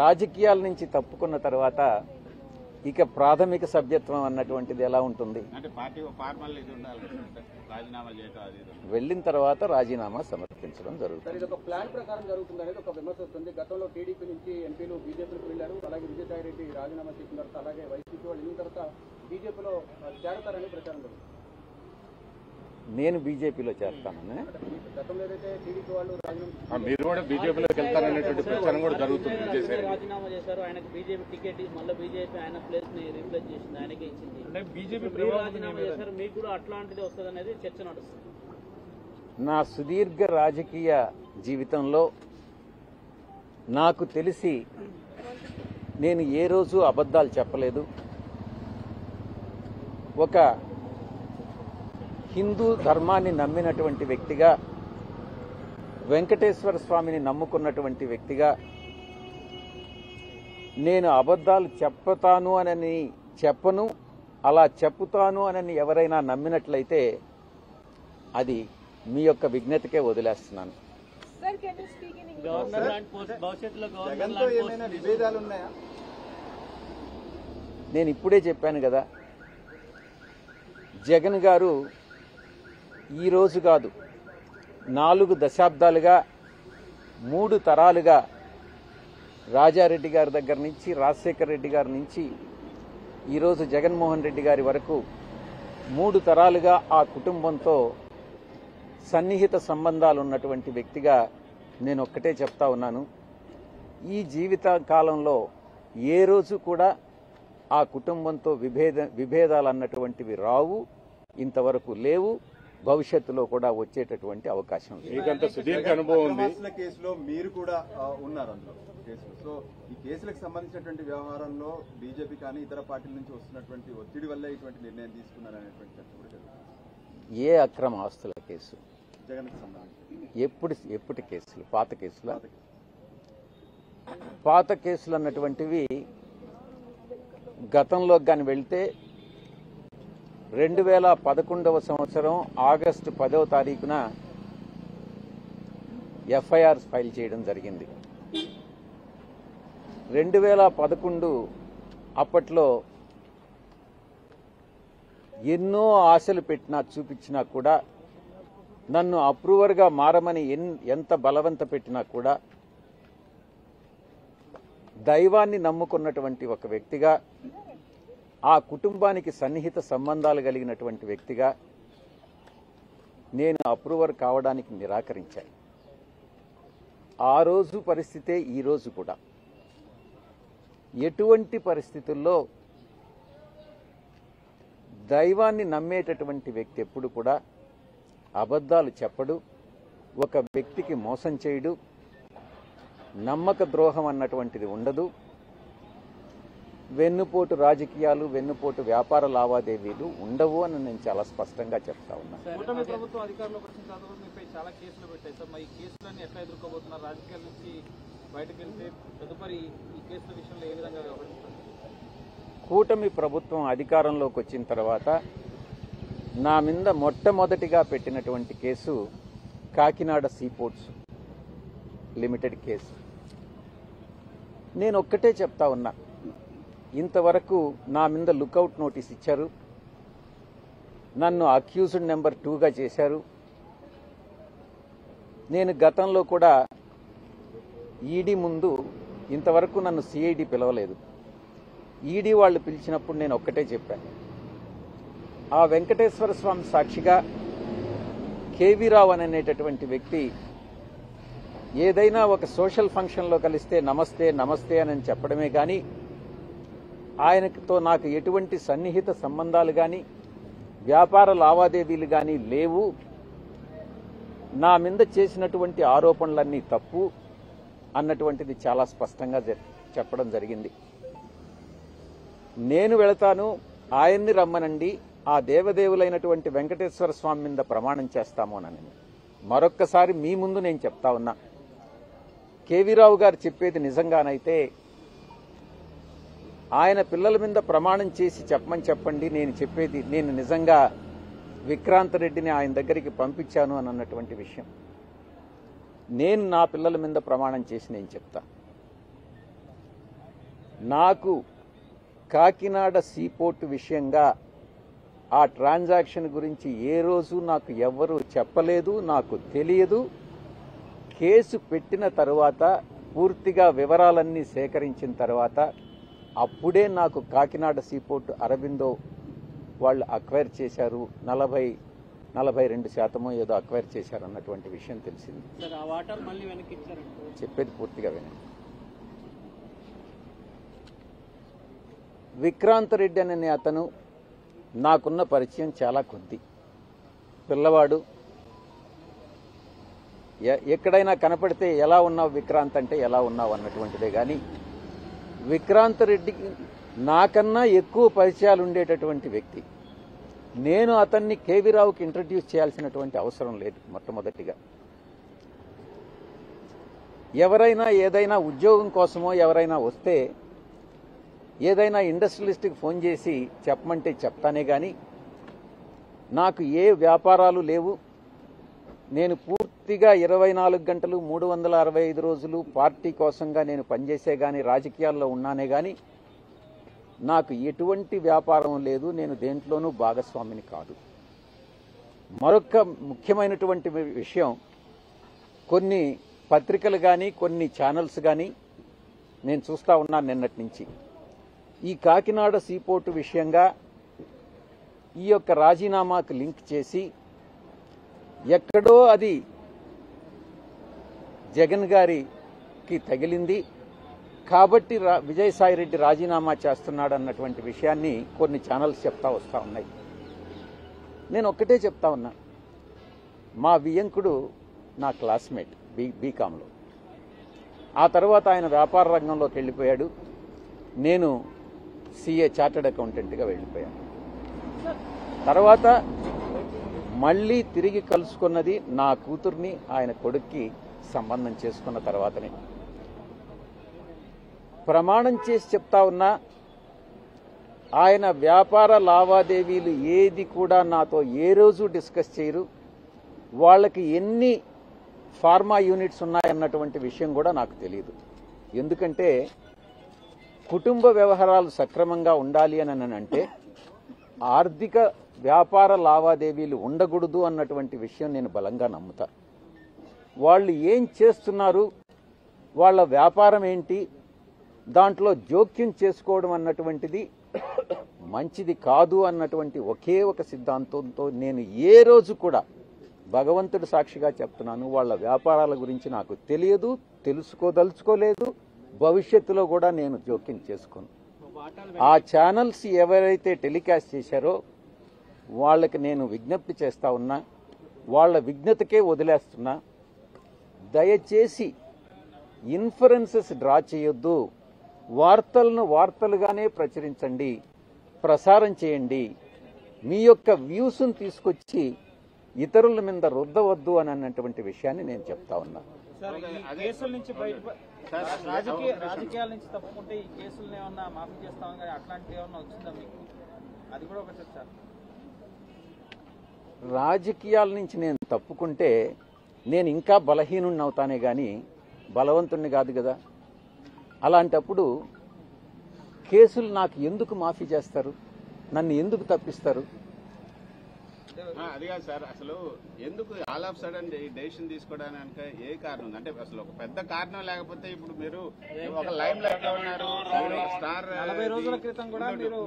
రాజకీయాల నుంచి తప్పుకున్న తర్వాత ఇక ప్రాథమిక సభ్యత్వం అన్నటువంటిది ఎలా ఉంటుంది? వెళ్లిన తర్వాత రాజీనామా సమర్పించడం జరుగుతుంది. ప్లాన్ ప్రకారం జరుగుతుంది అనేది ఒక విమర్శ వస్తుంది. గతంలో టీడీపీ నుంచి ఎంపీలు బీజేపీకి వెళ్లారు. అలాగే విజయసాయి రెడ్డి రాజీనామా చేసిన తర్వాత అలాగే వైసీపీ వాళ్ళు వెళ్ళిన తర్వాత బీజేపీలో చేరతారని ప్రచారం జరుగుతుంది. నేను బీజేపీలో చేరతానని గతంలో ఏదైతే టీడీపీ వాళ్ళు మీరు కూడా బీజేపీలోకి వెళ్తారనేటువంటి ప్రచారం కూడా జరుగుతుంది. రాజీనామా చేశారు, ఆయనకు బీజేపీ టికెట్ మళ్ళీ బీజేపీ ఆయన ప్లేస్ ని రీప్లేస్ చేసింది, ఆయనకే ఇచ్చింది. బీజేపీ రాజీనామా చేశారు, మీకు కూడా అట్లాంటిది వస్తుంది అనేది చర్చ నడుస్తుంది. నా సుదీర్ఘ రాజకీయ జీవితంలో నాకు తెలిసి నేను ఏ రోజు అబద్ధాలు చెప్పలేదు. ఒక హిందూ ధర్మాన్ని నమ్మినటువంటి వ్యక్తిగా, వెంకటేశ్వర స్వామిని నమ్ముకున్నటువంటి వ్యక్తిగా నేను అబద్ధాలు చెప్తాను అని చెప్పను. అలా చెప్పుతాను అని ఎవరైనా నమ్మినట్లయితే అది మీ యొక్క విజ్ఞతకే వదిలేస్తున్నాను. నేను ఇప్పుడే చెప్పాను కదా, జగన్ గారు ఈ రోజు కాదు 4 దశాబ్దాలుగా 3 తరాలుగా రాజారెడ్డి గారి దగ్గర నుంచి, రాజశేఖర రెడ్డి గారి నుంచి ఈరోజు జగన్మోహన్ రెడ్డి గారి వరకు 3 తరాలుగా ఆ కుటుంబంతో సన్నిహిత సంబంధాలు ఉన్నటువంటి వ్యక్తిగా నేను ఒక్కటే చెప్తా ఉన్నాను. ఈ జీవిత కాలంలో ఏ రోజు కూడా ఆ కుటుంబంతో విభేదాలు అన్నటువంటివి రావు, ఇంతవరకు లేవు, భవిష్యత్తులో కూడా వచ్చేటటువంటి అవకాశం లేదు. సుదీర్ఘ అనుభవం ఉంది. కేసులో మీరు కూడా ఉన్నారు అందులో కేసులు. సో ఈ కేసులకు సంబంధించినటువంటి వ్యవహారంలో బీజేపీ కానీ ఇతర పార్టీల నుంచి వస్తున్నటువంటి ఒత్తిడి వల్ల ఇటువంటి నిర్ణయం తీసుకున్నారనేటువంటి చర్చ కూడా జరుగుతుంది. ఏ అక్రమ ఆస్తుల కేసు? జగన్కి సంబంధించి ఎప్పటి కేసులు? పాత కేసుల? పాత కేసులు అన్నటువంటివి గతంలో కానీ వెళ్తే 2011వ సంవత్సరం ఆగస్టు 10వ తారీఖున ఎఫ్ఐఆర్ ఫైల్ చేయడం జరిగింది. 2011 అప్పట్లో ఎన్నో ఆశలు చూపించినా కూడా, నన్ను అప్రూవర్గా మారమని ఎంత బలవంత పెట్టినా కూడా, దైవాన్ని నమ్ముకున్నటువంటి ఒక వ్యక్తిగా, ఆ కుటుంబానికి సన్నిహిత సంబంధాలు కలిగినటువంటి వ్యక్తిగా నేను అప్రూవర్ కావడానికి నిరాకరించాను. ఆ రోజు పరిస్థితే ఈ రోజు కూడా. ఎటువంటి పరిస్థితుల్లో దైవాన్ని నమ్మేటటువంటి వ్యక్తి ఎప్పుడు కూడా అబద్ధాలు చెప్పడు, ఒక వ్యక్తికి మోసం చేయడు, నమ్మక ద్రోహం అన్నటువంటిది ఉండదు, వెన్నుపోటు రాజకీయాలు, వెన్నుపోటు వ్యాపార లావాదేవీలు ఉండవు అని నేను చాలా స్పష్టంగా చెప్తా ఉన్నాను. కూటమి ప్రభుత్వం అధికారంలోకి వచ్చిన తర్వాత మీపై చాలా కేసులు పెట్టాయి సార్. ఈ కేసులన్నీ ఎట్లా ఎదుర్కోబోతున్నారు? రాజకీయాల నుంచి బయటకు వెళ్తే తదుపరి ఈ కేసుల విషయంలో ఏ విధంగా వ్యవహరిస్తారు? కూటమి ప్రభుత్వం అధికారంలోకి వచ్చిన తర్వాత నా మీద మొట్టమొదటిగా పెట్టినటువంటి case Kakinada seaports limited case. నేను ఒక్కటే చెప్తా ఉన్నా, ఇంతవరకు నా మీద లుకౌట్ నోటీస్ ఇచ్చారు, నన్ను అక్యూజ్డ్ నెంబర్ 2గా చేశారు. నేను గతంలో కూడా ఈడీ ముందు ఇంతవరకు నన్ను సిఐడి పిలవలేదు. ఈడీ వాళ్ళు పిలిచినప్పుడు నేను ఒక్కటే చెప్పాను, ఆ వెంకటేశ్వర స్వామి సాక్షిగా కేవీ రావు అనేటటువంటి వ్యక్తి ఏదైనా ఒక సోషల్ ఫంక్షన్లో కలిస్తే నమస్తే నమస్తే అని చెప్పడమే కానీ, ఆయనతో నాకు ఎటువంటి సన్నిహిత సంబంధాలు కానీ వ్యాపార లావాదేవీలు కానీ లేవు, నా మీద చేసినటువంటి ఆరోపణలన్నీ తప్పు అన్నటువంటిది చాలా స్పష్టంగా చెప్పడం జరిగింది. నేను వెళతాను, ఆయన్ని రమ్మనండి, ఆ దేవదేవులైనటువంటి వెంకటేశ్వర స్వామి మీద ప్రమాణం చేస్తాము అని మరొక్కసారి మీ ముందు నేను చెప్తా ఉన్నా. కేవీరావు గారు చెప్పేది నిజంగానైతే ఆయన పిల్లల మీద ప్రమాణం చేసి చెప్పమని చెప్పండి, నేను చెప్పేది నేను నిజంగా విక్రాంత్ రెడ్డిని ఆయన దగ్గరికి పంపించాను అని అన్నటువంటి విషయం నేను నా పిల్లల మీద ప్రమాణం చేసి నేను చెప్తా. నాకు కాకినాడ సీపోర్టు విషయంగా ఆ ట్రాన్సాక్షన్ గురించి ఏ రోజు నాకు ఎవ్వరూ చెప్పలేదు, నాకు తెలియదు. కేసు పెట్టిన తర్వాత పూర్తిగా వివరాలన్నీ సేకరించిన తర్వాత అప్పుడే నాకు కాకినాడ సీపోర్టు అరబిందో వాళ్ళు అక్వైర్ చేశారు, 42% ఏదో అక్వైర్ చేశారు అన్నటువంటి విషయం తెలిసింది. చెప్పేది పూర్తిగా వినండి. విక్రాంత్ రెడ్డి అనే అతను నాకున్న పరిచయం చాలా కొద్ది. పిల్లవాడు, ఎక్కడైనా కనపడితే ఎలా ఉన్నావు విక్రాంత్ అంటే ఎలా ఉన్నావు అన్నటువంటిదే కానీ విక్రాంత్ రెడ్డికి నాకన్నా ఎక్కువ పరిచయాలు ఉండేటటువంటి వ్యక్తి. నేను అతన్ని కేవీ రావుకి ఇంట్రడ్యూస్ చేయాల్సినటువంటి అవసరం లేదు. మొట్టమొదటిగా ఎవరైనా ఏదైనా ఉద్యోగం కోసమో ఎవరైనా వస్తే ఏదైనా ఇండస్ట్రియలిస్ట్కి ఫోన్ చేసి చెప్పమంటే చెప్తానే కానీ నాకు ఏ వ్యాపారాలు లేవు. నేను పూర్తిగా 24 గంటలు 365 రోజులు పార్టీ కోసంగా నేను పనిచేసే కానీ రాజకీయాల్లో ఉన్నానే కానీ నాకు ఎటువంటి వ్యాపారం లేదు. నేను దేంట్లోనూ భాగస్వామిని కాదు. మరొక ముఖ్యమైనటువంటి విషయం, కొన్ని పత్రికలు కానీ కొన్ని ఛానల్స్ కానీ నేను చూస్తా ఉన్నాను నిన్నటి నుంచి, ఈ కాకినాడ సీపోర్టు విషయంగా ఈ యొక్క రాజీనామాకు లింక్ చేసి ఎక్కడో అది జగన్ గారికి తగిలింది కాబట్టి విజయసాయిరెడ్డి రాజీనామా చేస్తున్నాడు అన్నటువంటి విషయాన్ని కొన్ని ఛానల్స్ చెప్తా వస్తూ ఉన్నాయి. నేను ఒక్కటే చెప్తా ఉన్నా, మా వియంకుడు నా క్లాస్మేట్ బీకాంలో. ఆ తర్వాత ఆయన వ్యాపార రంగంలోకి వెళ్ళిపోయాడు. నేను సిఏ చార్టర్డ్ అకౌంటెంట్గా వెళ్ళిపోయాను. తర్వాత మళ్ళీ తిరిగి కలుసుకున్నది నా కూతుర్ని ఆయన కొడుక్కి సంబంధం చేసుకున్న తర్వాతనే. ప్రమాణం చేసి చెప్తా ఉన్నా, ఆయన వ్యాపార లావాదేవీలు ఏది కూడా నాతో ఏ రోజు డిస్కస్ చేయరు. వాళ్ళకి ఎన్ని ఫార్మా యూనిట్స్ ఉన్నాయన్నటువంటి విషయం కూడా నాకు తెలియదు. ఎందుకంటే కుటుంబ వ్యవహారాలు సక్రమంగా ఉండాలి అని అంటే ఆర్థిక వ్యాపార లావాదేవీలు ఉండకూడదు అన్నటువంటి విషయం నేను బలంగా నమ్ముతా. వాళ్ళు ఏం చేస్తున్నారు, వాళ్ళ వ్యాపారం ఏంటి, దాంట్లో జోక్యం చేసుకోవడం అన్నటువంటిది మంచిది కాదు అన్నటువంటి ఒకే ఒక సిద్ధాంతంతో నేను ఏ రోజు కూడా భగవంతుడి సాక్షిగా చెప్తున్నాను, వాళ్ళ వ్యాపారాల గురించి నాకు తెలియదు, తెలుసుకోదలుచుకోలేదు, భవిష్యత్తులో కూడా నేను జోక్యం చేసుకోను. ఆ ఛానల్స్ ఎవరైతే టెలికాస్ట్ చేశారో వాళ్ళకి నేను విజ్ఞప్తి చేస్తా ఉన్నా, వాళ్ళ విజ్ఞతకే వదిలేస్తున్నా. దయచేసి ఇన్ఫరెన్సెస్ డ్రా చేయొద్దు. వార్తలను వార్తలుగానే ప్రచురించండి, ప్రసారం చేయండి. మీ యొక్క వ్యూస్ను తీసుకొచ్చి ఇతరుల మీద రుద్దవద్దు అని అన్నటువంటి విషయాన్ని నేను చెప్తా ఉన్నా. కేసుల నుంచి రాజకీయాల నుంచి తప్పుకుంటే ఈ కేసులను ఏమన్నా మాఫీ చేస్తామని కానీ అట్లాంటివి ఏమన్నా వచ్చిందా మీకు? అది కూడా ఒక చర్చ. రాజకీయాల నుంచి నేను తప్పుకుంటే నేను ఇంకా బలహీనుణ్ణి అవుతానే గాని బలవంతుణ్ణి కాదు కదా. అలాంటప్పుడు కేసులు నాకు ఎందుకు మాఫీ చేస్తారు, నన్ను ఎందుకు తప్పిస్తారు? అది కాదు సార్, అసలు ఎందుకు ఆల్ ఆఫ్ సడన్ డెసిషన్ తీసుకోవడానికి ఏ కారణం ఉంది? అంటే అసలు ఒక పెద్ద కారణం లేకపోతే ఇప్పుడు మీరు ఒక లైమ్ లైట్ లో ఉన్నారు, స్టార్. 40 రోజుల క్రితం కూడా మీరు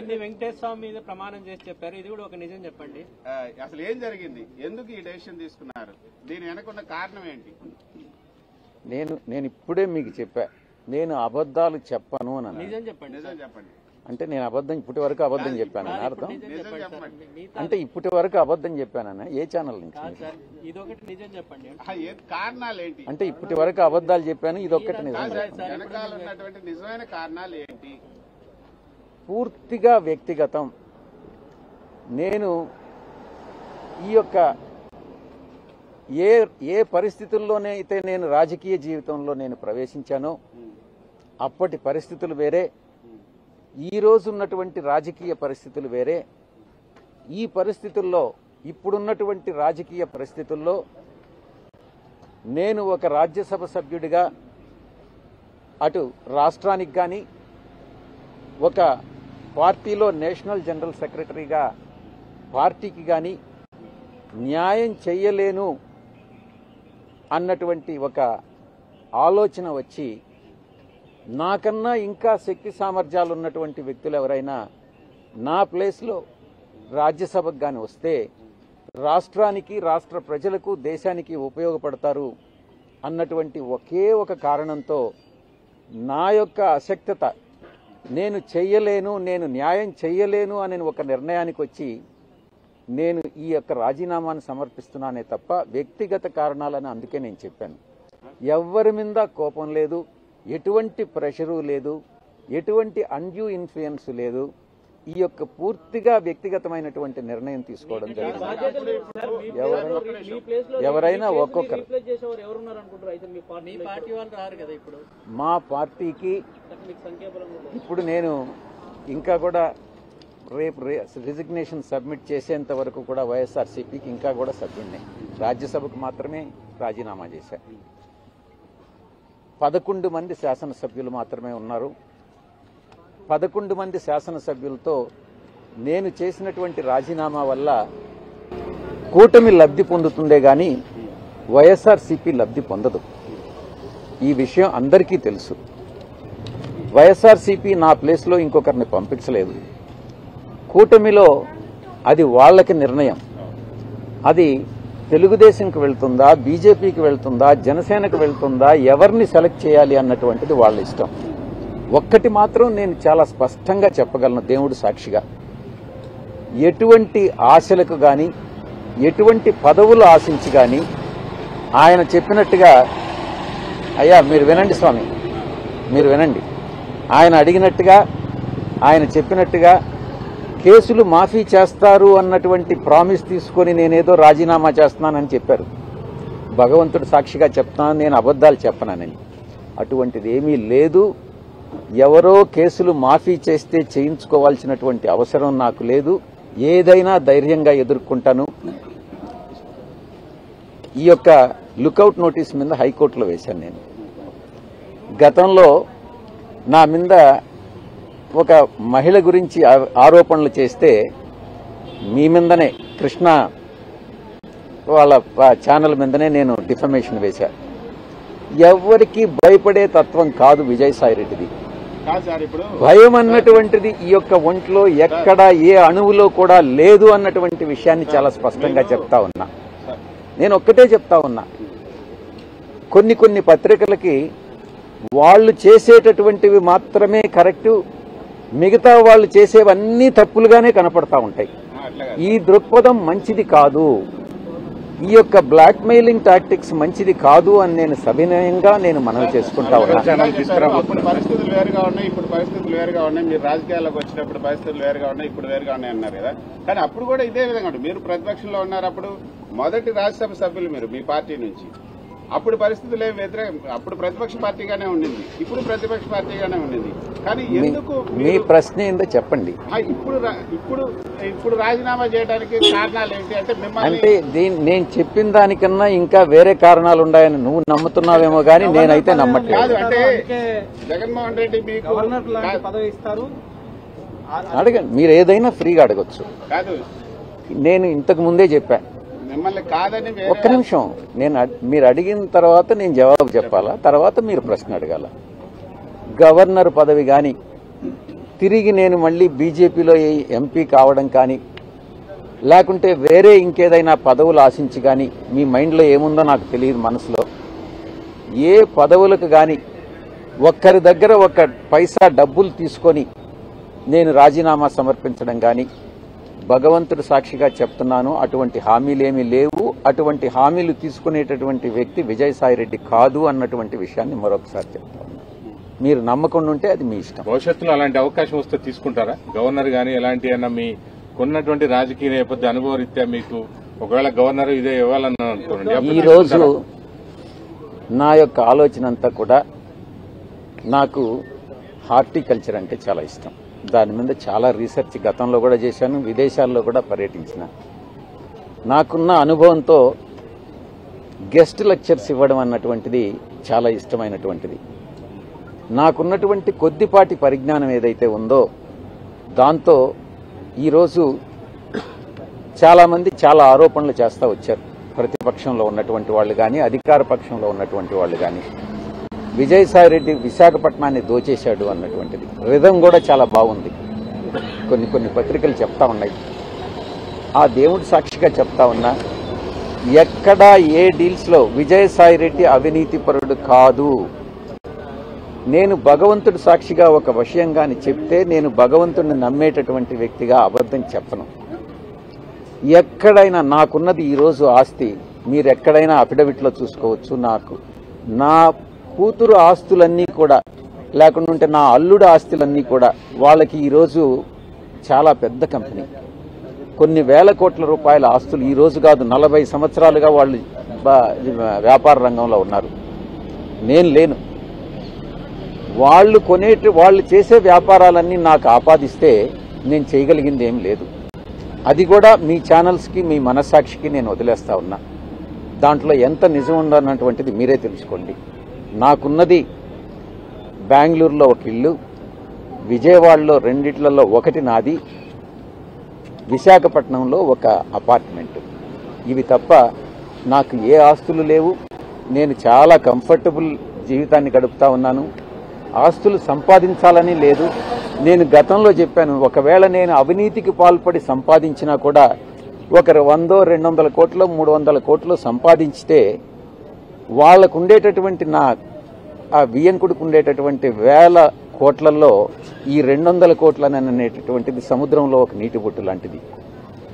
ఇన్ని వెంకటేశ్వర స్వామి మీద ప్రమాణం చేసి చెప్పారు, ఇది కూడా ఒక నిజం చెప్పండి. అసలు ఏం జరిగింది, ఎందుకు ఈ డెసిషన్ తీసుకున్నారు, దీని వెనకున్న కారణం ఏంటి? నేను ఇప్పుడే మీకు చెప్పా, నేను అబద్దాలు చెప్పను అని. నిజం చెప్పండి. నిజం చెప్పండి. అంటే నేను ఇప్పటి వరకు అబద్దం చెప్పానని అర్థం? నిజం చెప్పండి. అంటే ఇప్పటి వరకు అబద్దం చెప్పానన్నా? ఏ ఛానల్ నుంచి? ఇదొకటి నిజం చెప్పండి. కారణాలు ఏంటి? అంటే ఇప్పటి వరకు అబద్దాలు చెప్పాను, ఇదొక్కటి నిజం. వెనకాల ఉన్నటువంటి నిజమైన కారణాలు ఏంటి? పూర్తిగా వ్యక్తిగతం. నేను ఈ యొక్క ఏ పరిస్థితుల్లోనే అయితే నేను రాజకీయ జీవితంలో నేను ప్రవేశించానో అప్పటి పరిస్థితులు వేరే, ఈ రోజు ఉన్నటువంటి రాజకీయ పరిస్థితులు వేరే. ఈ పరిస్థితుల్లో, ఇప్పుడున్నటువంటి రాజకీయ పరిస్థితుల్లో నేను ఒక రాజ్యసభ సభ్యుడిగా అటు రాష్ట్రానికి కానీ ఒక పార్టీలో నేషనల్ జనరల్ సెక్రటరీగా పార్టీకి కానీ న్యాయం చెయ్యలేను అన్నటువంటి ఒక ఆలోచన వచ్చి నాకన్నా ఇంకా శక్తి సామర్థ్యాలు ఉన్నటువంటి వ్యక్తులు ఎవరైనా నా ప్లేస్లో రాజ్యసభకు కానీ వస్తే రాష్ట్రానికి రాష్ట్ర ప్రజలకు దేశానికి ఉపయోగపడతారు అన్నటువంటి ఒకే ఒక కారణంతో నా యొక్క అశక్తత నేను చెయ్యలేను నేను న్యాయం చెయ్యలేను అనే ఒక నిర్ణయానికి వచ్చి నేను ఈ యొక్క రాజీనామాను సమర్పిస్తున్నానే తప్ప వ్యక్తిగత కారణాలని అందుకే నేను చెప్పాను. ఎవ్వరి మీద కోపం లేదు, ఎటువంటి ప్రెషరు లేదు, ఎటువంటి అన్డ్యూ ఇన్ఫ్లుయెన్స్ లేదు. ఈ యొక్క పూర్తిగా వ్యక్తిగతమైనటువంటి నిర్ణయం తీసుకోవడం జరిగింది. ఎవరైనా ఒక్కొక్కరు మా పార్టీకి ఇప్పుడు నేను ఇంకా కూడా రేపు రిజిగ్నేషన్ సబ్మిట్ చేసేంత వరకు కూడా వైఎస్ఆర్సీపీకి ఇంకా కూడా సభ్యుడిని, రాజ్యసభకు మాత్రమే రాజీనామా చేశారు. 11 మంది శాసనసభ్యులు మాత్రమే ఉన్నారు. 11 మంది శాసనసభ్యులతో నేను చేసినటువంటి రాజీనామా వల్ల కూటమి లబ్ధి పొందుతుందే గాని వైఎస్ఆర్సీపీ లబ్ధి పొందదు. ఈ విషయం అందరికీ తెలుసు. వైఎస్ఆర్సీపీ నా ప్లేస్లో ఇంకొకరిని పంపించలేదు. కూటమిలో అది వాళ్ళకి నిర్ణయం. అది తెలుగుదేశంకి వెళ్తుందా, బీజేపీకి వెళ్తుందా, జనసేనకు వెళ్తుందా, ఎవరిని సెలెక్ట్ చేయాలి అన్నటువంటిది వాళ్ళ ఇష్టం. ఒక్కటి మాత్రం నేను చాలా స్పష్టంగా చెప్పగలను దేవుడు సాక్షిగా, ఎటువంటి ఆశలకు గాని ఎటువంటి పదవులు ఆశించి గాని ఆయన చెప్పినట్టుగా, అయ్యా మీరు వినండి స్వామి, మీరు వినండి, ఆయన అడిగినట్టుగా ఆయన చెప్పినట్టుగా కేసులు మాఫీ చేస్తారు అన్నటువంటి ప్రామిస్ తీసుకొని నేనేదో రాజీనామా చేస్తున్నానని చెప్పారు. భగవంతుడు సాక్షిగా చెప్తున్నాను, నేను అబద్దాలు చెప్పనానని. అటువంటిది ఏమీ లేదు. ఎవరో కేసులు మాఫీ చేస్తే చేయించుకోవాల్సినటువంటి అవసరం నాకు లేదు. ఏదైనా ధైర్యంగా ఎదుర్కొంటాను. ఈ యొక్క లుకౌట్ నోటీస్ మీద హైకోర్టులో వేశాను. నేను గతంలో నా మీద ఒక మహిళ గురించి ఆరోపణలు చేస్తే మీ మీదనే కృష్ణ వాళ్ళ ఛానల్ మీదనే నేను డిఫమేషన్ వేశా. ఎవరికి భయపడే తత్వం కాదు విజయసాయిరెడ్డిది. భయం అన్నటువంటిది ఈ యొక్క ఒంట్లో ఎక్కడ ఏ అణువులో కూడా లేదు అన్నటువంటి విషయాన్ని చాలా స్పష్టంగా చెప్తా ఉన్నా. నేను ఒక్కటే చెప్తా ఉన్నా, కొన్ని పత్రికలకి వాళ్ళు చేసేటటువంటివి మాత్రమే కరెక్టు, మిగతా వాళ్ళు చేసేవన్నీ తప్పులుగానే కనపడతా ఉంటాయి. ఈ దృక్పథం మంచిది కాదు. ఈ యొక్క బ్లాక్ మెయిలింగ్ టాక్టిక్స్ మంచిది కాదు అని నేను సవినయంగా నేను మనవి చేసుకుంటా ఉన్నా. అప్పుడు పరిస్థితులు వేరుగా ఉన్నాయి, ఇప్పుడు పరిస్థితులు వేరుగా ఉన్నాయి. మీరు రాజకీయాల్లోకి వచ్చినప్పుడు పరిస్థితులు వేరుగా ఉన్నాయి, ఇప్పుడు వేరుగా ఉన్నాయి అన్నారు కదా. కానీ అప్పుడు కూడా ఇదే విధంగా మీరు ప్రతిపక్షంలో ఉన్నారు. అప్పుడు మొదటి రాజ్యసభ సభ్యులు మీరు మీ పార్టీ నుంచి. అప్పుడు పరిస్థితులు ఏమి వ్యతిరేకం, అప్పుడు ప్రతిపక్ష పార్టీగానే ఉండింది, ఇప్పుడు ప్రతిపక్ష పార్టీగానే ఉండింది. కానీ ఎందుకు మీ ప్రశ్న ఏందో చెప్పండి. ఇప్పుడు రాజీనామా చేయడానికి కారణాలు ఏంటి అంటే అంటే నేను చెప్పిన దానికన్నా ఇంకా వేరే కారణాలు ఉన్నాయని నువ్వు నమ్ముతున్నావేమో గానీ నేనైతే నమ్మట్లేదు. అంటే జగన్మోహన్ రెడ్డి మీకు పదవి ఇస్తారు, అడగండి, మీరు ఏదైనా ఫ్రీగా అడగొచ్చు. కాదు నేను ఇంతకు ముందే చెప్పాను. మిమ్మల్ని కాదని ఒక్క నిమిషం, మీరు అడిగిన తర్వాత నేను జవాబు చెప్పాలా, తర్వాత మీరు ప్రశ్న అడగాల. గవర్నర్ పదవి కానీ తిరిగి నేను మళ్ళీ బీజేపీలో ఎంపీ కావడం కానీ లేకుంటే వేరే ఇంకేదైనా పదవులు ఆశించి కానీ మీ మైండ్లో ఏముందో నాకు తెలియదు. మనసులో ఏ పదవులకు కానీ ఒక్కరి దగ్గర ఒక్క పైసా డబ్బులు తీసుకొని నేను రాజీనామా సమర్పించడం కానీ భగవంతుడు సాక్షిగా చెప్తున్నాను, అటువంటి హామీలేమీ లేవు. అటువంటి హామీలు తీసుకునేటటువంటి వ్యక్తి విజయసాయిరెడ్డి కాదు అన్నటువంటి విషయాన్ని మరొకసారి చెప్తాను. మీరు నమ్మకం ఉంటే అది మీ ఇష్టం. భవిష్యత్తులో అలాంటి అవకాశం వస్తే తీసుకుంటారా? గవర్నర్ గానీ ఎలాంటి అన్నా మీ కొన్నటువంటి రాజకీయ నేపథ్య అనుభవ రీత్యా మీకు ఒకవేళ గవర్నర్ ఇదే ఇవ్వాలన్నా అనుకోండి. ఈ రోజు నా యొక్క ఆలోచన అంతా కూడా నాకు హార్టికల్చర్ అంటే చాలా ఇష్టం. దాని మీద చాలా రీసెర్చ్ గతంలో కూడా చేశాను, విదేశాల్లో కూడా పర్యటించిన. నాకున్న అనుభవంతో గెస్ట్ లెక్చర్స్ ఇవ్వడం అన్నటువంటిది చాలా ఇష్టమైనటువంటిది. నాకున్నటువంటి కొద్దిపాటి పరిజ్ఞానం ఏదైతే ఉందో దాంతో ఈరోజు చాలామంది చాలా ఆరోపణలు చేస్తూ వచ్చారు. ప్రతిపక్షంలో ఉన్నటువంటి వాళ్ళు కానీ, అధికార పక్షంలో ఉన్నటువంటి వాళ్ళు కానీ, విజయసాయిరెడ్డి విశాఖపట్నాన్ని దోచేశాడు అన్నటువంటిది రిధం కూడా చాలా బాగుంది. కొన్ని పత్రికలు చెప్తా ఉన్నాయి. ఆ దేవుడి సాక్షిగా చెప్తా ఉన్నా, ఎక్కడా ఏ డీల్స్లో విజయసాయిరెడ్డి అవినీతిపరుడు కాదు. నేను భగవంతుడి సాక్షిగా ఒక విషయం కానీ చెప్తే నేను భగవంతుడిని నమ్మేటటువంటి వ్యక్తిగా అబద్ధం చెప్పను. ఎక్కడైనా నాకున్నది ఈరోజు ఆస్తి మీరు ఎక్కడైనా అఫిడవిట్లో చూసుకోవచ్చు. నా కూతురు ఆస్తులన్నీ కూడా లేకుంటే నా అల్లుడు ఆస్తులన్నీ కూడా వాళ్ళకి ఈరోజు చాలా పెద్ద కంపెనీ, కొన్ని వేల కోట్ల రూపాయల ఆస్తులు ఈ రోజు కాదు 40 సంవత్సరాలుగా వాళ్ళు వ్యాపార రంగంలో ఉన్నారు. నేను లేను. వాళ్ళు చేసే వ్యాపారాలన్నీ నాకు ఆపాదిస్తే నేను చేయగలిగింది ఏం లేదు. అది కూడా మీ ఛానల్స్కి మీ మనస్సాక్షికి నేను వదిలేస్తా ఉన్నా. దాంట్లో ఎంత నిజం ఉందన్నటువంటిది మీరే తెలుసుకోండి. నాకున్నది బెంగళూరులో ఒక ఇల్లు, విజయవాడలో 2 ఒకటి నాది, విశాఖపట్నంలో ఒక అపార్ట్మెంట్. ఇవి తప్ప నాకు ఏ ఆస్తులు లేవు. నేను చాలా కంఫర్టబుల్ జీవితాన్ని గడుపుతా ఉన్నాను. ఆస్తులు సంపాదించాలని లేదు. నేను గతంలో చెప్పాను, ఒకవేళ నేను అవినీతికి పాల్పడి సంపాదించినా కూడా ఒకరు 100, 200 కోట్లు 300 కోట్లు సంపాదించితే వాళ్ళకు ఉండేటటువంటి ఆ వియ్యంకుడికి ఉండేటటువంటి వేల కోట్లలో ఈ 200 కోట్లని అనేటటువంటిది సముద్రంలో ఒక నీటి బొట్టు లాంటిది.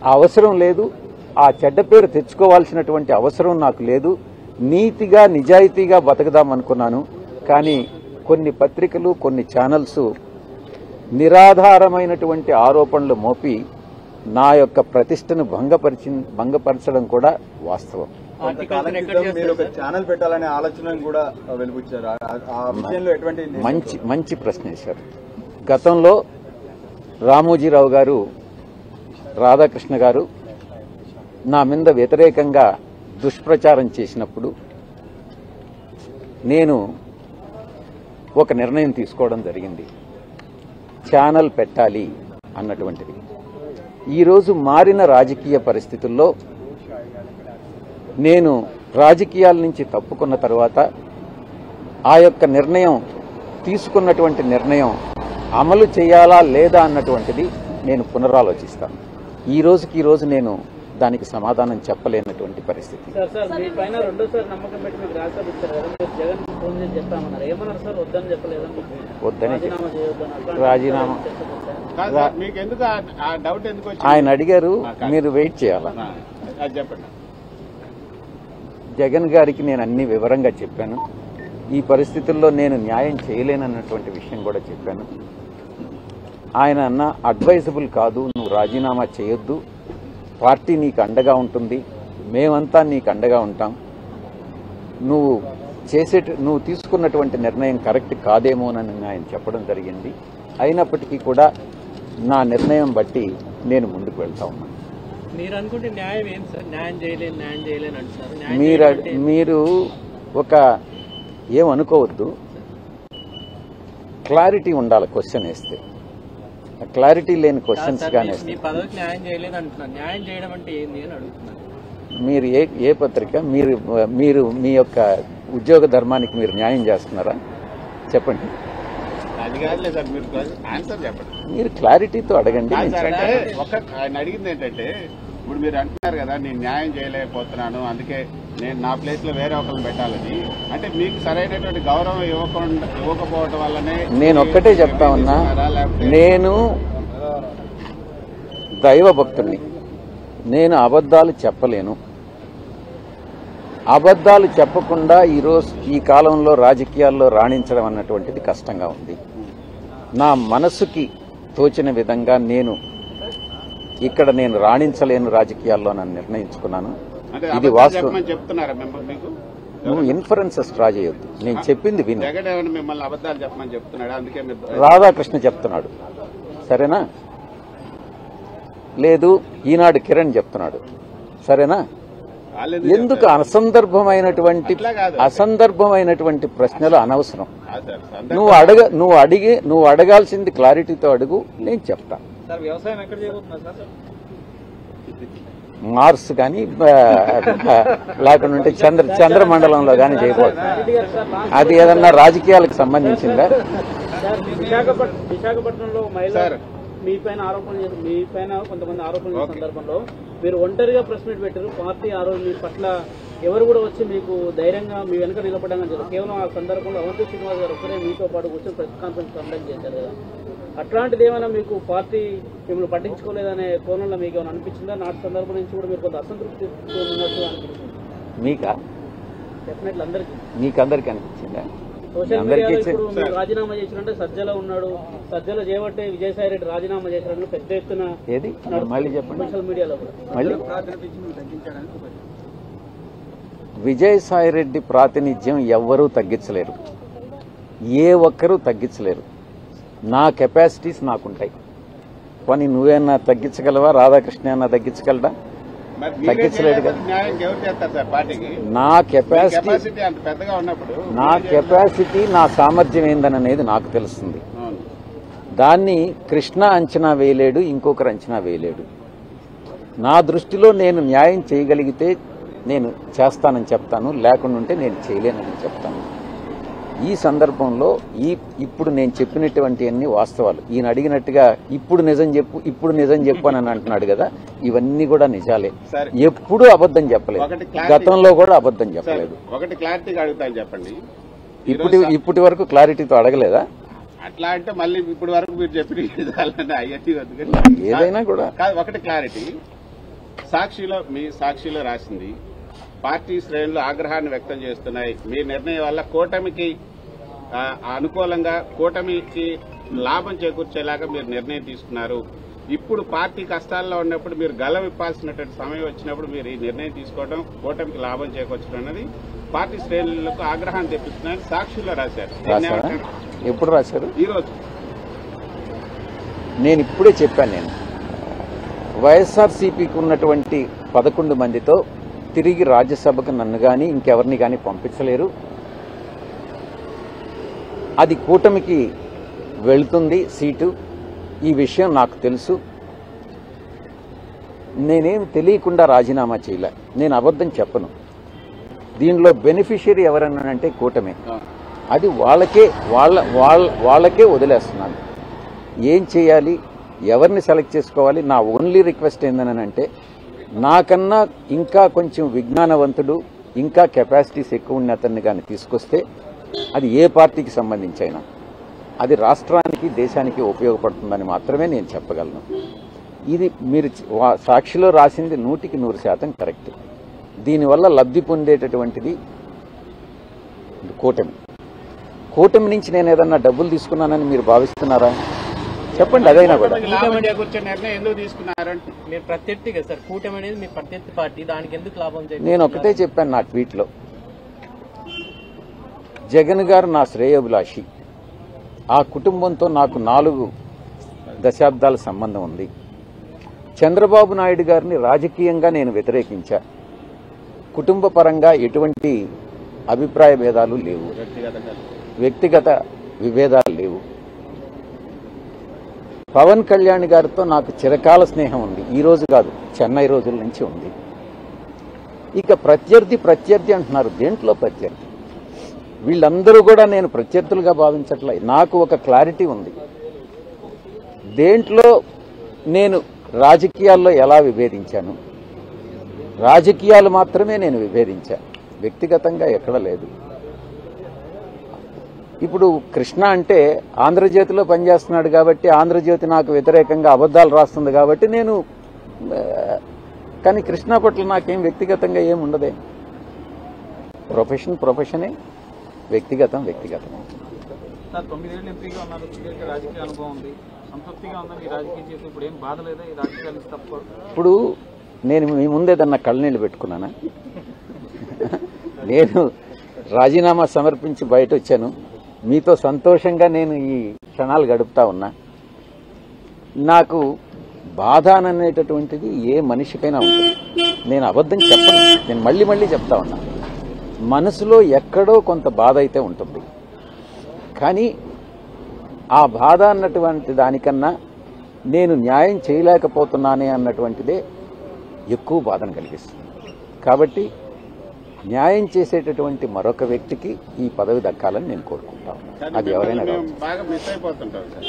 ఆ అవసరం లేదు. ఆ చెడ్డ పేరు తెచ్చుకోవాల్సినటువంటి అవసరం నాకు లేదు. నీతిగా నిజాయితీగా బతకదామనుకున్నాను. కానీ కొన్ని పత్రికలు, కొన్ని ఛానల్స్ నిరాధారమైనటువంటి ఆరోపణలు మోపి నా యొక్క ప్రతిష్టను భంగపరచడం కూడా వాస్తవం. కొంతకాలం క్రితం మీరు ఒక ఛానల్ పెట్టాలనే ఆలోచనను కూడా వెలుబుచ్చారు. ఆ విషయంలో ఎటువంటి మంచి ప్రశ్న వేశారు. గతంలో రామోజీరావు గారు, రాధాకృష్ణ గారు నా మీద వ్యతిరేకంగా దుష్ప్రచారం చేసినప్పుడు నేను ఒక నిర్ణయం తీసుకోవడం జరిగింది. ఛానల్ పెట్టాలి అన్నటువంటిది. ఈరోజు మారిన రాజకీయ పరిస్థితుల్లో నేను రాజకీయాల నుంచి తప్పుకున్న తర్వాత ఆ యొక్క నిర్ణయం తీసుకున్నటువంటి నిర్ణయం అమలు చేయాలా లేదా అన్నటువంటిది నేను పునరాలోచిస్తాను. ఈ రోజు నేను దానికి సమాధానం చెప్పలేనటువంటి పరిస్థితి. సార్ మీ పైన రెండోసారి నమ్మకం పెట్టి మీకు రాజ్యసభ ఇచ్చారు కదా, మీరు జగన్ ఫోన్ చేసి చెప్పామన్నారు. ఏమన్నారు సార్? వద్దని చెప్పలేదా? వద్దని రాజీనామా మీకు ఎందుకు ఆ డౌట్ ఎందుకు వచ్చింది? ఆయన అడిగారు, మీరు వెయిట్ చేయాలా? చెప్పండి. జగన్ గారికి నేను అన్ని వివరంగా చెప్పాను. ఈ పరిస్థితుల్లో నేను న్యాయం చేయలేనన్నటువంటి విషయం కూడా చెప్పాను. ఆయన అన్న అడ్వైజబుల్ కాదు, నువ్వు రాజీనామా చేయొద్దు, పార్టీ నీకు అండగా ఉంటుంది, మేమంతా నీకు అండగా ఉంటాం, నువ్వు తీసుకున్నటువంటి నిర్ణయం కరెక్ట్ కాదేమోనని ఆయన చెప్పడం జరిగింది. అయినప్పటికీ కూడా నా నిర్ణయం బట్టి నేను ముందుకు వెళ్తా ఉన్నాను. మీరు అనుకుంటే న్యాయం ఏం సార్? న్యాయం చేయలేని అంటున్నారు. మీరు ఒక ఏమనుకోవద్దు, క్లారిటీ ఉండాలి క్వశ్చన్ వేస్తే. క్లారిటీ లేని క్వశ్చన్స్ కానీ మీ పదవికి న్యాయం చేయలేదు అంటున్నారు. న్యాయం చేయడం అంటే ఏంది అని అడుగుతున్నారు. మీరు ఏ పత్రిక మీరు మీ యొక్క ఉద్యోగ ధర్మానికి మీరు న్యాయం చేస్తున్నారా? చెప్పండి. అది కాదులే సార్, మీరు ఆన్సర్ చెప్పండి. మీరు క్లారిటీతో అడగండి. ఆయన అడిగింది ఏంటంటే, ఇప్పుడు మీరు అంటున్నారు కదా నేను న్యాయం చేయలేకపోతున్నాను, అందుకే నేను నా ప్లేస్ లో వేరే ఒకరిని పెట్టాలని. అంటే మీకు సరైనటువంటి గౌరవం ఇవ్వకపోవడం వల్లనే నేను ఒక్కటే చెప్తా ఉన్నా, నేను దైవ భక్తుడిని, నేను అబద్ధాలు చెప్పలేను. అబద్ధాలు చెప్పకుండా ఈ కాలంలో రాజకీయాల్లో రాణించడం అన్నటువంటిది కష్టంగా ఉంది. నా మనసుకి తోచిన విధంగా ఇక్కడ నేను రాణించలేను రాజకీయాల్లో నన్ను నిర్ణయించుకున్నాను. ఇది వాస్తవం. చెప్తున్నారా మీకు? నువ్వు ఇన్ఫరెన్సెస్ డ్రా చేయొద్దు. నేను చెప్పింది విను. జగన్ మిమ్మల్ని అబద్ధాలు చెప్పమని చెప్తున్నాడు, అందుకే రాధాకృష్ణ చెప్తున్నాడు, సరేనా? లేదు, ఈనాడు కిరణ్ చెప్తున్నాడు, సరేనా? ఎందుకు అసందర్భమైనటువంటి ప్రశ్నలు అనవసరం. నువ్వు అడగాల్సింది క్లారిటీతో అడుగు, నేను చెప్తా. సార్ వ్యవసాయం ఎక్కడ చేయబోతున్నారు సార్? మార్స్ కానీ లేకుంటే చంద్రమండలంలో కానీ చేయబోతున్నా. అది ఏదన్నా రాజకీయాలకు సంబంధించిందా? విశాఖపట్నంలో మహిళ మీ పైన కొంతమంది ఆరోపణలు చేసిన సందర్భంలో మీరు ఒంటరిగా ప్రెస్ మీట్ పెట్టారు. పార్టీ ఆ రోజు మీ పట్ల ఎవరు కూడా వచ్చి మీకు ధైర్యంగా మీ వెనక నిలబడడం చెప్పారు. కేవలం ఆ సందర్భంలో అవంతి శ్రీనివాస్ గారు ఒక్కరే మీతో పాటు కూర్చొని ప్రెస్ కాన్ఫరెన్స్ కండక్ట్ చేశారు కదా. అట్లాంటిది ఏమైనా మీకు పార్టీ మిమ్మల్ని పట్టించుకోలేదనే కోణంలో మీకు ఏమైనా అనిపించిందా? నాటి సందర్భం నుంచి కూడా మీరు కొంత అసంతృప్తి ఉన్నట్టు అనిపించింది మీకా? డెఫినెట్లీ అందరికీ. మీకందరికీ అనిపించిందా? సోషల్ మీడియాలో ఇప్పుడు మీరు రాజీనామా చేసినట్టే సజ్జల ఉన్నాడు, సజ్జల చేయబట్టే విజయసాయి రెడ్డి రాజీనామా చేశారని పెద్ద ఎత్తున ఏది మళ్ళీ చెప్పండి. సోషల్ మీడియాలో కూడా మళ్ళీ విజయసాయి రెడ్డి ప్రాతినిధ్యం ఎవ్వరూ తగ్గించలేరు, ఏ ఒక్కరూ తగ్గించలేరు. నా కెపాసిటీస్ నాకుంటాయి. కానీ నువ్వేనా తగ్గించగలవా? రాధాకృష్ణ అన్నా తగ్గించగలడా? తగ్గించలేడు కదా. నా కెపాసిటీ నా సామర్థ్యం ఏందనేది నాకు తెలుస్తుంది. దాన్ని కృష్ణ అంచనా వేయలేడు, ఇంకొకరు అంచనా వేయలేడు. నా దృష్టిలో నేను న్యాయం చేయగలిగితే నేను చేస్తానని చెప్తాను, లేకుంటే నేను చేయలేనని చెప్తాను. ఈ సందర్భంలో ఇప్పుడు నేను చెప్పినటువంటి అన్ని వాస్తవాలు. ఈయన అడిగినట్టుగా ఇప్పుడు నిజం చెప్పు అని అంటున్నాడు కదా, ఇవన్నీ కూడా నిజాలే. ఎప్పుడూ అబద్ధం చెప్పలేదు, గతంలో కూడా అబద్ధం చెప్పలేదు. ఒకటి క్లారిటీగా అడుగుతాను చెప్పండి. ఇప్పటి వరకు క్లారిటీతో అడగలేదా? అట్లా అంటే మళ్ళీ ఇప్పటి వరకు మీరు చెప్పిన ఏదైనా కూడా ఒకటి క్లారిటీ. సాక్షిలో రాసింది పార్టీ శ్రేణులు ఆగ్రహాన్ని వ్యక్తం చేస్తున్నాయి. మీ నిర్ణయం వల్ల కూటమికి అనుకూలంగా, కూటమికి లాభం చేకూర్చేలాగా మీరు నిర్ణయం తీసుకున్నారు. ఇప్పుడు పార్టీ కష్టాల్లో ఉన్నప్పుడు మీరు గలం ఇప్పాల్సినటువంటి సమయం వచ్చినప్పుడు మీరు ఈ నిర్ణయం తీసుకోవడం కూటమికి లాభం చేకూర్చడం అనేది పార్టీ శ్రేణులకు ఆగ్రహాన్ని తెప్పిస్తున్నారని సాక్షిలో రాశారు. ఎప్పుడు రాశారు? ఈరోజు. నేను ఇప్పుడే చెప్పాను. వైఎస్ఆర్సీపీకి ఉన్నటువంటి 11 మందితో తిరిగి రాజ్యసభకు నన్ను కానీ ఇంకెవరిని కానీ పంపించలేరు. అది కూటమికి వెళుతుంది సీటు. ఈ విషయం నాకు తెలుసు. నేనేం తెలియకుండా రాజీనామా చేయలే. నేను అబద్ధం చెప్పను. దీనిలో బెనిఫిషియరీ ఎవరన్నానంటే కూటమి. అది వాళ్ళకే వదిలేస్తున్నాను. ఏం చేయాలి, ఎవరిని సెలెక్ట్ చేసుకోవాలి? నా ఓన్లీ రిక్వెస్ట్ ఏందనంటే, నాకన్నా ఇంకా కొంచెం విజ్ఞానవంతుడు, ఇంకా కెపాసిటీస్ ఎక్కువ ఉన్న అతన్ని కానీ తీసుకొస్తే అది ఏ పార్టీకి సంబంధించి అయినా అది రాష్ట్రానికి, దేశానికి ఉపయోగపడుతుందని మాత్రమే నేను చెప్పగలను. ఇది మీరు సాక్షిలో రాసింది 100% కరెక్ట్. దీనివల్ల లబ్ధి పొందేటటువంటిది కూటమి నుంచి నేను ఏదన్నా డబ్బులు తీసుకున్నానని మీరు భావిస్తున్నారా? చెప్పండి. అదైనా కూడా నిర్ణయం ఎందుకు తీసుకున్నారంటే మీరు ప్రత్యర్థిగా సార్, కూటమి అనేది మీ ప్రత్యర్థి పార్టీ, దానికి ఎందుకు లాభం? నేను ఒకటే చెప్పాను నా ట్వీట్లో, జగన్ గారు నా శ్రేయోభిలాషి. ఆ కుటుంబంతో నాకు 4 దశాబ్దాల సంబంధం ఉంది. చంద్రబాబు నాయుడు గారిని రాజకీయంగా నేను వ్యతిరేకించా. కుటుంబ పరంగా ఎటువంటి అభిప్రాయ భేదాలు లేవు, వ్యక్తిగత విభేదాలు లేవు. పవన్ కళ్యాణ్ గారితో నాకు చిరకాల స్నేహం ఉంది. ఈ రోజు కాదు, చెన్నై రోజుల నుంచి ఉంది. ఇక ప్రత్యర్థి అంటున్నారు. దేంట్లో ప్రత్యర్థి? వీళ్ళందరూ కూడా నేను ప్రత్యర్థులుగా భావించట్లే. నాకు ఒక క్లారిటీ ఉంది. దేంట్లో నేను రాజకీయాల్లో ఎలా విభేదించాను, రాజకీయాలు మాత్రమే నేను విభేదించాను, వ్యక్తిగతంగా ఎక్కడ లేదు. ఇప్పుడు కృష్ణ అంటే ఆంధ్రజ్యోతిలో పనిచేస్తున్నాడు కాబట్టి, ఆంధ్రజ్యోతి నాకు వ్యతిరేకంగా అబద్దాలు రాస్తుంది కాబట్టి నేను, కానీ కృష్ణ పట్ల నాకేం వ్యక్తిగతంగా ఏం ఉండదే. ప్రొఫెషనే, వ్యక్తిగతం. సార్ 9 ఏళ్ళు ఎంపీగా ఉన్నారు, సుదీర్ఘ రాజకీయ అనుభవం ఉంది, సంతృప్తిగా ఉందని ఈ రాజకీయం చేసి ఇప్పుడు ఏం బాధ లేదా? ఈ రాజకీయాలు తప్ప ఇప్పుడు నేను మీ ముందేదన్నా కళ్ళనీళ్ళు పెట్టుకున్నానా? నేను రాజీనామా సమర్పించి బయట వచ్చాను. మీతో సంతోషంగా నేను ఈ క్షణాలు గడుపుతా ఉన్నా. నాకు బాధ అనేటటువంటిది ఏ మనిషికైనా ఉంటుంది. నేను అబద్ధం చెప్పను. నేను మళ్ళీ చెప్తా ఉన్నా. మనసులో ఎక్కడో కొంత బాధ అయితే ఉంటుంది. కానీ ఆ బాధ అన్నటువంటి దానికన్నా నేను న్యాయం చేయలేకపోతున్నానే అన్నటువంటిదే ఎక్కువ బాధను కలిగిస్తుంది. కాబట్టి న్యాయం చేసేటటువంటి మరొక వ్యక్తికి ఈ పదవి దక్కాలని నేను కోరుకుంటాను. అది ఎవరైనా మేము కావచ్చు. బాగా మిస్ అయిపోతుంటాం సార్.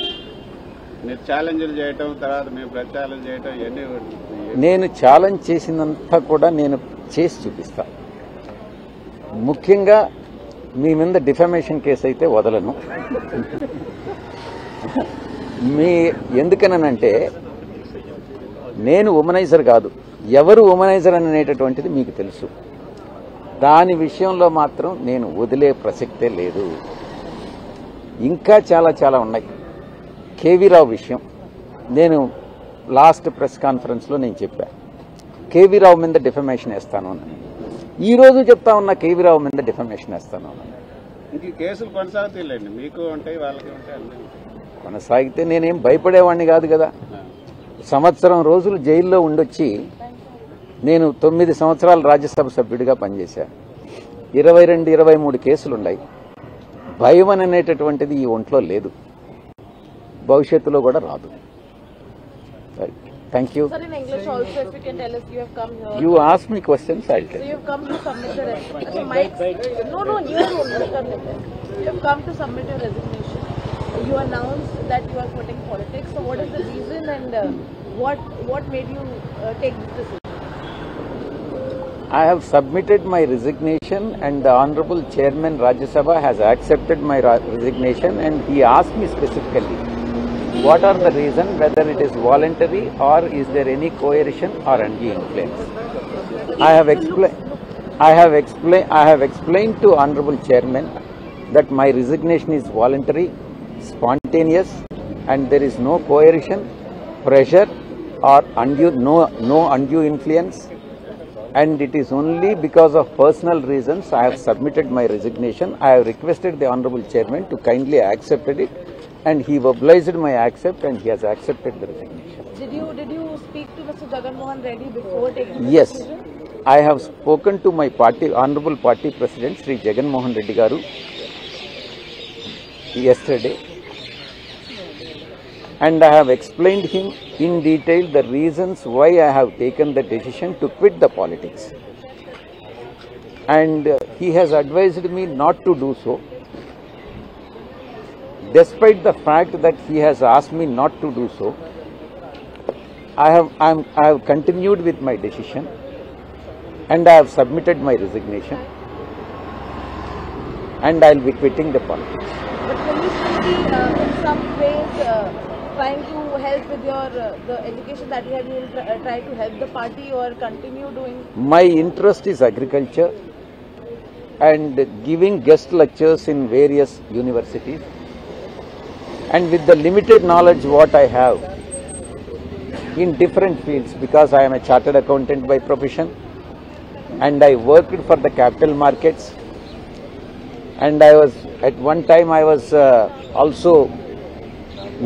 మీరు ఛాలెంజ్లు చేయటం, తర్వాత మేము ప్రచారం చేయటం ఇవన్నీ నేను ఛాలెంజ్ చేసినంత కూడా నేను చేసి చూపిస్తాను. ముఖ్యంగా మీ మీద డిఫమేషన్ కేసు అయితే వదలను. ఎందుకనంటే నేను ఉమనైజర్ కాదు, ఎవరు ఉమనైజర్ అనేటటువంటిది మీకు తెలుసు. దాని విషయంలో మాత్రం నేను వదిలే ప్రసక్తే లేదు. ఇంకా చాలా చాలా ఉన్నాయి. కేవీ రావు విషయం నేను లాస్ట్ ప్రెస్ కాన్ఫరెన్స్లో నేను చెప్పాను, కేవీ రావు మీద డిఫమేషన్ వేస్తాను అని. ఈ రోజు చెప్తా ఉన్నా కేవీ రావు మీద డిఫమేషన్ వేస్తాను అని. ఇంక కేసులు కొనసాగుతాయిలేండి, మీకు ఉంటాయి వాళ్ళకి ఉంటాయి అన్నీ. కొనసాగితే నేనేం భయపడేవాడిని కాదు కదా. సంవత్సరం రోజులు జైల్లో ఉండొచ్చి నేను 9 సంవత్సరాలు రాజ్యసభ సభ్యుడిగా పనిచేశాను. 22-23 కేసులున్నాయి. భయం అనేటటువంటిది ఈ ఒంట్లో లేదు, భవిష్యత్తులో కూడా రాదు. Thank you. Sir, in English also, if you can tell us, you have come here. You ask me questions, I'll tell So you. you have come to submit your resignation. No, here only. You have come to submit your resignation. You announced that you are quitting politics. So what is the reason and what made you take this decision? I have submitted my resignation and the Honorable Chairman Rajya Sabha has accepted my resignation, and he asked me specifically what are the reason, whether it is voluntary or is there any coercion or undue influence. I have explained to Honorable Chairman that my resignation is voluntary, spontaneous, and there is no coercion, pressure or no undue influence. And it is only because of personal reasons I have submitted my resignation. I have requested the Honorable Chairman to kindly accept it, and he obliged my accept, and he has accepted the resignation. Did you speak to Mr. Jagan Mohan Reddy before taking this Yes, decision? I have spoken to my Honorable Party President Sri Jagan Mohan Reddy Garu yesterday, and I have explained him in detail the reasons why I have taken the decision to quit the politics. And he has advised me not to do so. Despite the fact that he has asked me not to do so, I have continued with my decision, and I have submitted my resignation, and I will be quitting the politics. But will you still be in some ways trying to help with your the education that you have? You will try to help the party or continue doing? My interest is agriculture and giving guest lectures in various universities. And with the limited knowledge what I have in different fields, because I am a chartered accountant by profession, and I worked for the capital markets, and at one time I was also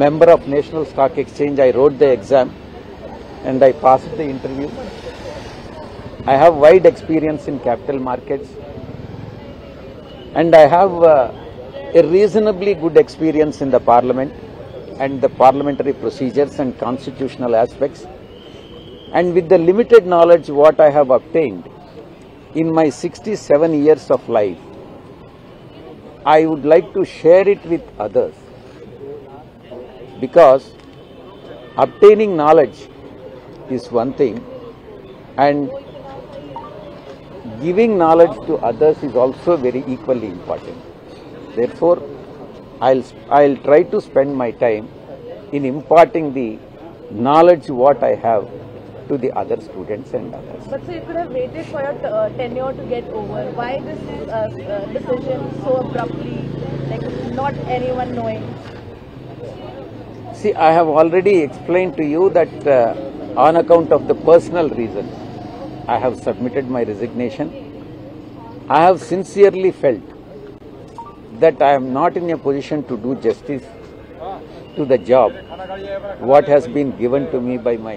member of National Stock Exchange. I wrote the exam and I passed the interview. I have wide experience in capital markets, and I have a reasonably good experience in the parliament and the parliamentary procedures and constitutional aspects. And with the limited knowledge what I have obtained in my 67 years of life, I would like to share it with others, because obtaining knowledge is one thing and giving knowledge to others is also very equally important. Therefore, I'll try to spend my time in imparting the knowledge what I have to the other students and others. But so you could have waited for your tenure to get over. Why this decision so abruptly, like not anyone knowing? See, I have already explained to you that on account of the personal reason, I have submitted my resignation. I have sincerely felt that I am not in a position to do justice to the job what has been given to me by my